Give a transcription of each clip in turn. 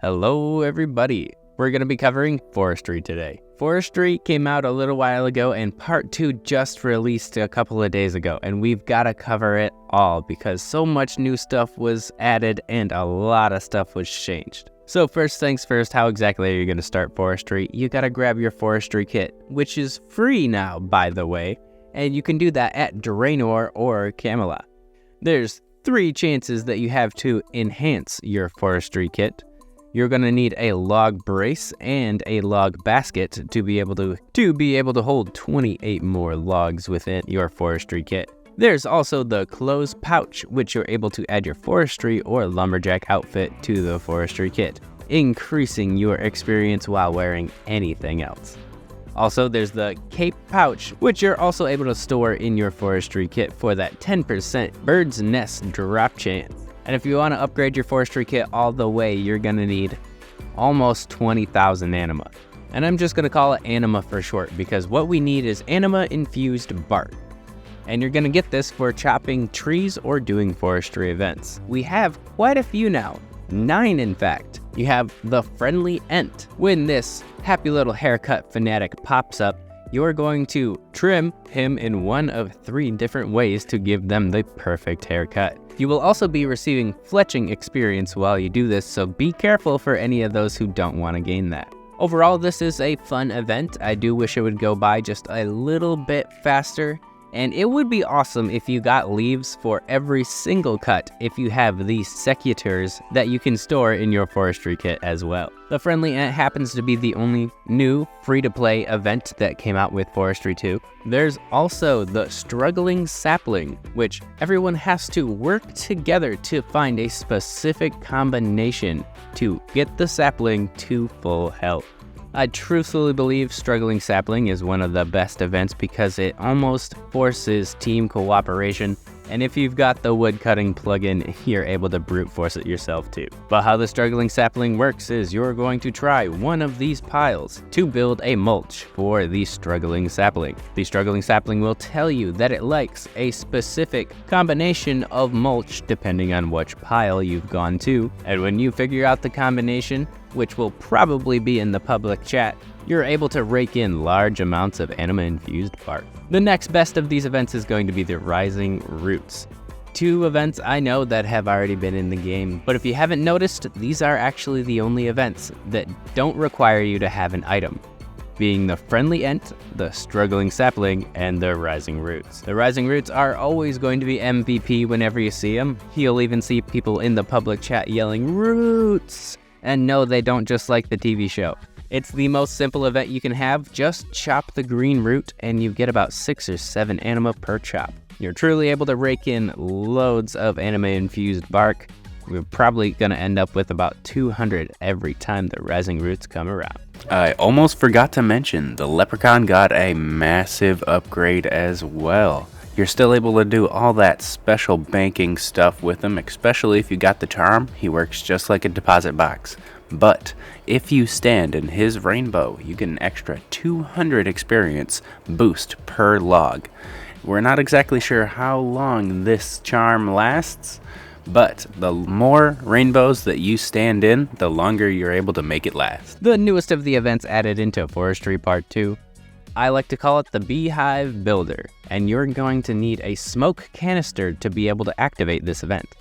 Hello everybody! We're going to be covering Forestry today. Forestry came out a little while ago and part 2 just released a couple of days ago, and we've got to cover it all because so much new stuff was added and a lot of stuff was changed. So first things first, how exactly are you going to start Forestry? You got to grab your Forestry kit, which is free now by the way, and you can do that at Draenor or Camelot. There's 3 chances that you have to enhance your Forestry kit. You're going to need a log brace and a log basket to be able to hold 28 more logs within your Forestry kit. There's also the clothes pouch, which you're able to add your Forestry or lumberjack outfit to the Forestry kit, increasing your experience while wearing anything else. Also, there's the cape pouch, which you're also able to store in your Forestry kit for that 10% bird's nest drop chance. And if you want to upgrade your Forestry kit all the way, you're going to need almost 20,000 anima. And I'm just going to call it anima for short because what we need is anima infused bark. And you're going to get this for chopping trees or doing forestry events. We have quite a few now, 9 in fact. You have the friendly Ent. When this happy little haircut fanatic pops up, you're going to trim him in one of 3 different ways to give them the perfect haircut. You will also be receiving fletching experience while you do this, so be careful for any of those who don't want to gain that. Overall, this is a fun event. I do wish it would go by just a little bit faster, and it would be awesome if you got leaves for every single cut if you have these secateurs that you can store in your Forestry kit as well. The Friendly Ant happens to be the only new free-to-play event that came out with Forestry 2. There's also the Struggling Sapling, which everyone has to work together to find a specific combination to get the sapling to full health. I truthfully believe Struggling Sapling is one of the best events because it almost forces team cooperation, and if you've got the woodcutting plugin, you're able to brute force it yourself too. But how the Struggling Sapling works is you're going to try one of these piles to build a mulch for the Struggling Sapling. The Struggling Sapling will tell you that it likes a specific combination of mulch depending on which pile you've gone to, and when you figure out the combination, which will probably be in the public chat, you're able to rake in large amounts of anima-infused bark. The next best of these events is going to be the Rising Roots. 2 events I know that have already been in the game, but if you haven't noticed, these are actually the only events that don't require you to have an item, being the Friendly Ent, the Struggling Sapling, and the Rising Roots. The Rising Roots are always going to be MVP whenever you see them. You'll even see people in the public chat yelling, "Roots!" And no, they don't just like the TV show. It's the most simple event you can have. Just chop the green root and you get about 6 or 7 anima per chop. You're truly able to rake in loads of anima-infused bark. We're probably going to end up with about 200 every time the Rising Roots come around. I almost forgot to mention, the Leprechaun got a massive upgrade as well. You're still able to do all that special banking stuff with him, especially if you got the charm. He works just like a deposit box. But if you stand in his rainbow, you get an extra 200 experience boost per log. We're not exactly sure how long this charm lasts, but the more rainbows that you stand in, the longer you're able to make it last. The newest of the events added into Forestry Part 2. I like to call it the Beehive Builder, and you're going to need a smoke canister to be able to activate this event.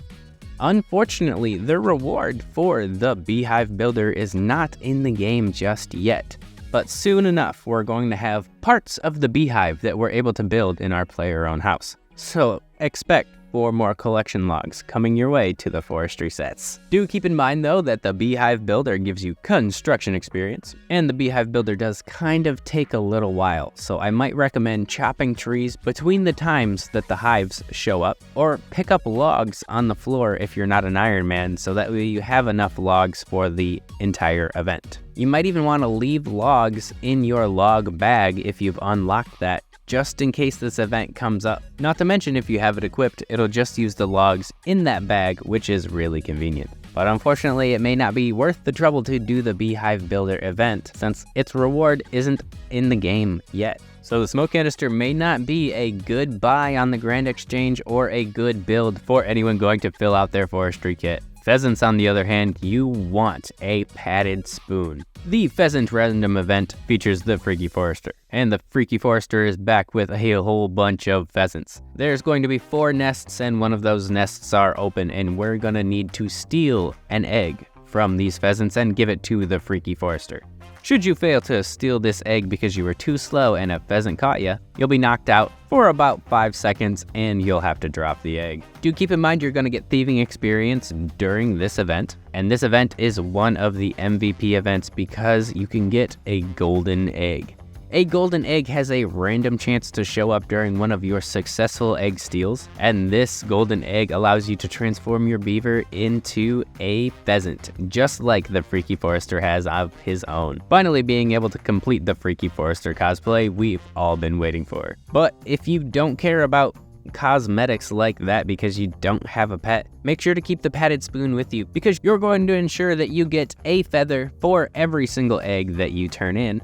Unfortunately, the reward for the Beehive Builder is not in the game just yet, but soon enough we're going to have parts of the beehive that we're able to build in our player-owned house. So expect 4 more collection logs coming your way to the Forestry sets. Do keep in mind though that the Beehive Builder gives you construction experience, and the Beehive Builder does kind of take a little while, so I might recommend chopping trees between the times that the hives show up, or pick up logs on the floor if you're not an Iron Man, so that way you have enough logs for the entire event. You might even want to leave logs in your log bag if you've unlocked that, just in case this event comes up. Not to mention, if you have it equipped, it'll just use the logs in that bag, which is really convenient. But unfortunately, it may not be worth the trouble to do the Beehive Builder event, since its reward isn't in the game yet. So the smoke canister may not be a good buy on the Grand Exchange or a good build for anyone going to fill out their Forestry kit Pheasants, on the other hand, you want a padded spoon. The Pheasant Random event features the Freaky Forester, and the Freaky Forester is back with a whole bunch of pheasants. There's going to be 4 nests, and one of those nests are open, and we're gonna need to steal an egg from these pheasants and give it to the Freaky Forester. Should you fail to steal this egg because you were too slow and a pheasant caught you, you'll be knocked out for about 5 seconds and you'll have to drop the egg. Do keep in mind you're going to get thieving experience during this event, and this event is one of the MVP events because you can get a golden egg. A golden egg has a random chance to show up during one of your successful egg steals, and this golden egg allows you to transform your beaver into a pheasant, just like the Freaky Forester has of his own. Finally being able to complete the Freaky Forester cosplay we've all been waiting for. But if you don't care about cosmetics like that because you don't have a pet, make sure to keep the padded spoon with you because you're going to ensure that you get a feather for every single egg that you turn in,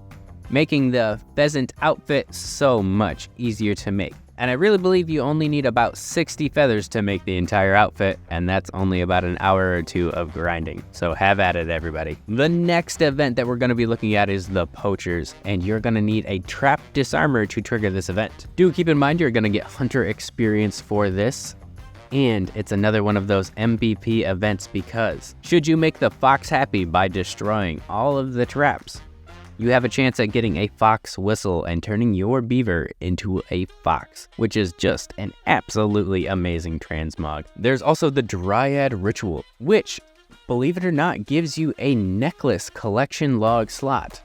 making the pheasant outfit so much easier to make. And I really believe you only need about 60 feathers to make the entire outfit, and that's only about an hour or 2 of grinding. So have at it, everybody. The next event that we're going to be looking at is the Poachers, and you're going to need a trap disarmer to trigger this event. Do keep in mind you're going to get hunter experience for this, and it's another one of those MVP events because should you make the fox happy by destroying all of the traps, you have a chance at getting a fox whistle and turning your beaver into a fox, which is just an absolutely amazing transmog. There's also the Dryad Ritual, which, believe it or not, gives you a necklace collection log slot.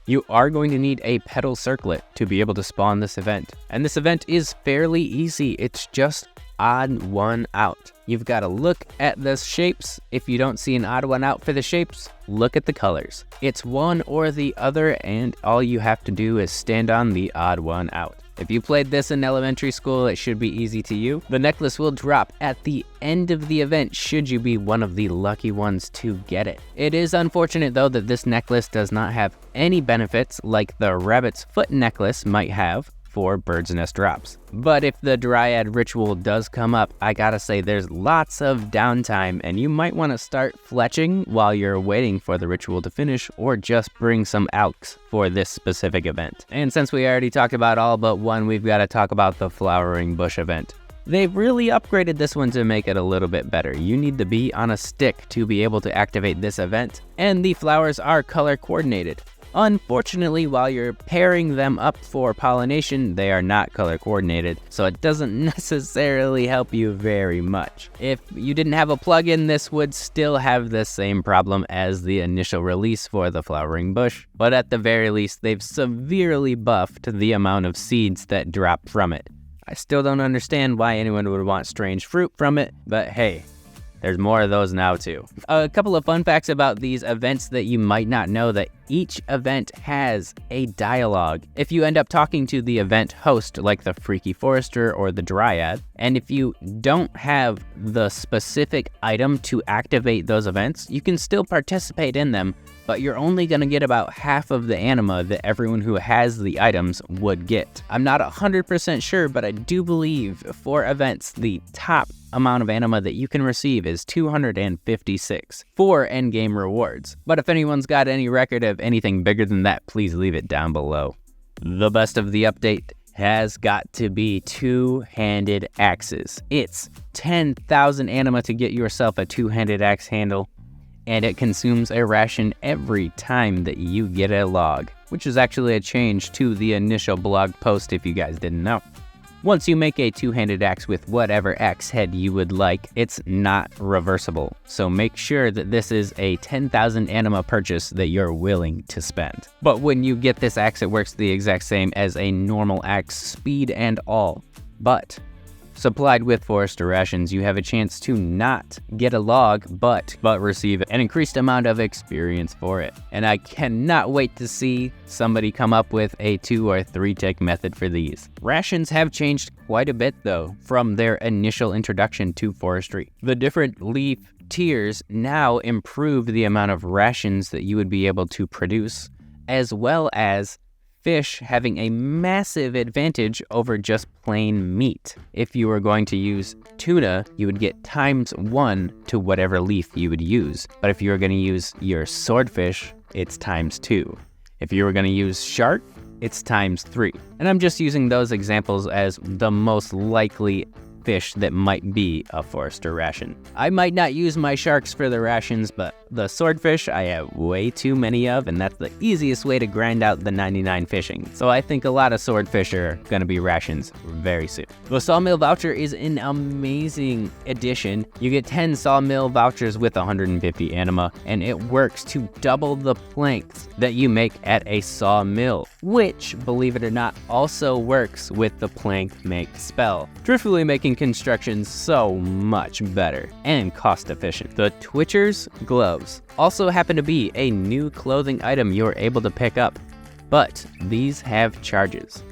You are going to need a petal circlet to be able to spawn this event, and this event is fairly easy. It's just odd one out. You've got to look at the shapes. If you don't see an odd one out for the shapes, look at the colors. It's one or the other, and all you have to do is stand on the odd one out. If you played this in elementary school, it should be easy to you. The necklace will drop at the end of the event should you be one of the lucky ones to get it. It is unfortunate though that this necklace does not have any benefits like the rabbit's foot necklace might have for bird's nest drops. But if the Dryad Ritual does come up, I gotta say there's lots of downtime and you might want to start fletching while you're waiting for the ritual to finish, or just bring some elks for this specific event. And since we already talked about all but one, we've got to talk about the Flowering Bush event. They've really upgraded this one to make it a little bit better. You need to be on a stick to be able to activate this event, and the flowers are color coordinated. Unfortunately, while you're pairing them up for pollination, they are not color coordinated, so it doesn't necessarily help you very much. If you didn't have a plugin, this would still have the same problem as the initial release for the Flowering Bush, but at the very least, they've severely buffed the amount of seeds that drop from it. I still don't understand why anyone would want strange fruit from it, but hey, there's more of those now too. A couple of fun facts about these events that you might not know: that each event has a dialogue. If you end up talking to the event host, like the Freaky Forester or the Dryad, and if you don't have the specific item to activate those events, you can still participate in them, but you're only gonna get about half of the anima that everyone who has the items would get. I'm not 100% sure, but I do believe for events, the top amount of anima that you can receive is 256 for endgame rewards. But if anyone's got any record of anything bigger than that, please leave it down below. The best of the update has got to be two-handed axes. It's 10,000 anima to get yourself a two-handed axe handle, and it consumes a ration every time that you get a log, which is actually a change to the initial blog post if you guys didn't know. Once you make a two-handed axe with whatever axe head you would like, it's not reversible, so make sure that this is a 10,000 anima purchase that you're willing to spend. But when you get this axe, it works the exact same as a normal axe, speed and all, but supplied with forester rations, you have a chance to not get a log, but receive an increased amount of experience for it. And I cannot wait to see somebody come up with a 2 or 3 tick method for these. Rations have changed quite a bit though from their initial introduction to forestry. The different leaf tiers now improve the amount of rations that you would be able to produce, as well as fish having a massive advantage over just plain meat. If you were going to use tuna, you would get ×1 to whatever leaf you would use. But if you were going to use your swordfish, it's ×2. If you were going to use shark, it's ×3. And I'm just using those examples as the most likely fish that might be a forester ration. I might not use my sharks for the rations, but the swordfish I have way too many of, and that's the easiest way to grind out the 99 fishing. So I think a lot of swordfish are gonna be rations very soon. The sawmill voucher is an amazing addition. You get 10 sawmill vouchers with 150 anima, and it works to double the planks that you make at a sawmill, which, believe it or not, also works with the plank make spell, truthfully making construction so much better and cost efficient. The Twitcher's gloves also happen to be a new clothing item you're able to pick up, but these have charges.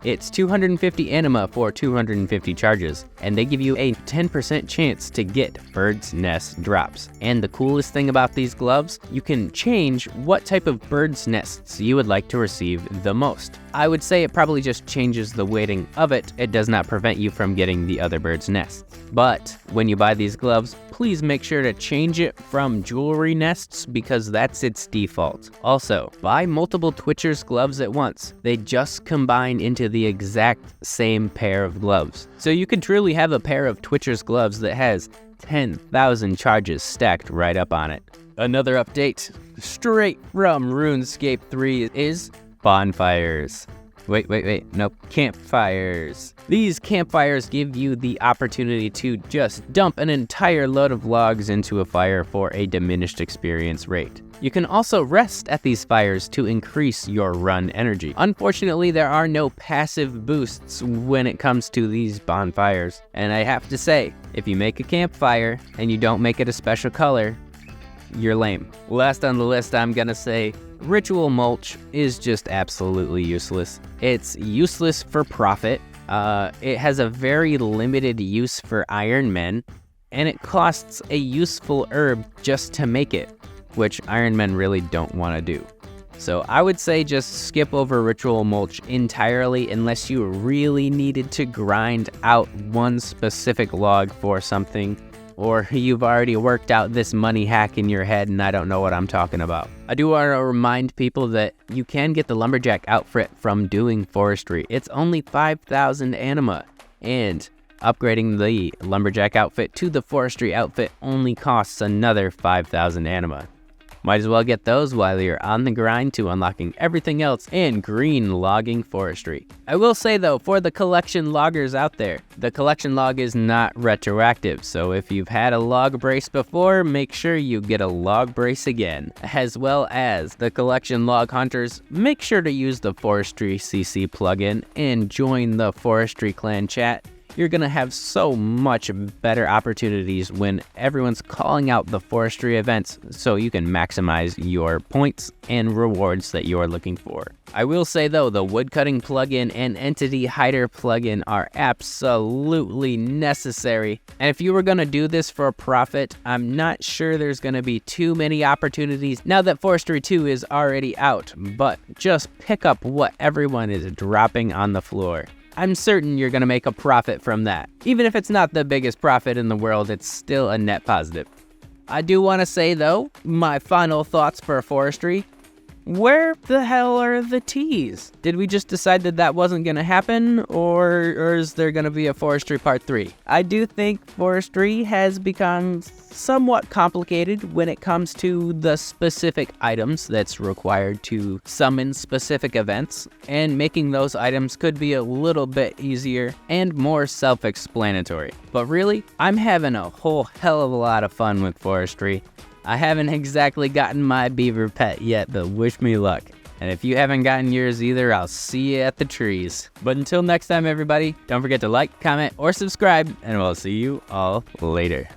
It's 250 anima for 250 charges, and they give you a 10% chance to get bird's nest drops. And the coolest thing about these gloves, you can change what type of bird's nests you would like to receive the most. I would say it probably just changes the weighting of it. It does not prevent you from getting the other bird's nests. But when you buy these gloves, please make sure to change it from jewelry nests because that's its default. Also, buy multiple Twitcher's gloves at once. They just combine into the exact same pair of gloves. So you could truly have a pair of Twitcher's gloves that has 10,000 charges stacked right up on it. Another update straight from RuneScape 3 is bonfires. Nope, campfires. These campfires give you the opportunity to just dump an entire load of logs into a fire for a diminished experience rate. You can also rest at these fires to increase your run energy. Unfortunately, there are no passive boosts when it comes to these bonfires. And I have to say, if you make a campfire and you don't make it a special color, you're lame. Last on the list, I'm gonna say ritual mulch is just absolutely useless. It's useless for profit. It has a very limited use for Iron Men, and it costs a useful herb just to make it, which Iron Men really don't want to do. So I would say just skip over ritual mulch entirely unless you really needed to grind out one specific log for something, or you've already worked out this money hack in your head and I don't know what I'm talking about. I do want to remind people that you can get the lumberjack outfit from doing forestry. It's only 5,000 anima, and upgrading the lumberjack outfit to the forestry outfit only costs another 5,000 anima. Might as well get those while you're on the grind to unlocking everything else in green logging forestry. I will say though, for the collection loggers out there, the collection log is not retroactive, so if you've had a log brace before, make sure you get a log brace again. As well as the collection log hunters, make sure to use the Forestry CC plugin and join the Forestry clan chat. You're gonna have so much better opportunities when everyone's calling out the forestry events, so you can maximize your points and rewards that you're looking for. I will say though, the woodcutting plugin and entity hider plugin are absolutely necessary. And if you were gonna do this for a profit, I'm not sure there's gonna be too many opportunities now that Forestry 2 is already out, but just pick up what everyone is dropping on the floor. I'm certain you're gonna make a profit from that. Even if it's not the biggest profit in the world, it's still a net positive. I do wanna say though, my final thoughts for forestry. Where the hell are the teas? Did we just decide that that wasn't gonna happen, or is there gonna be a forestry part 3? I do think forestry has become somewhat complicated when it comes to the specific items that's required to summon specific events, and making those items could be a little bit easier and more self-explanatory. But really, I'm having a whole hell of a lot of fun with forestry. I haven't exactly gotten my beaver pet yet, but wish me luck. And if you haven't gotten yours either, I'll see you at the trees. But until next time, everybody, don't forget to like, comment, or subscribe, and we'll see you all later.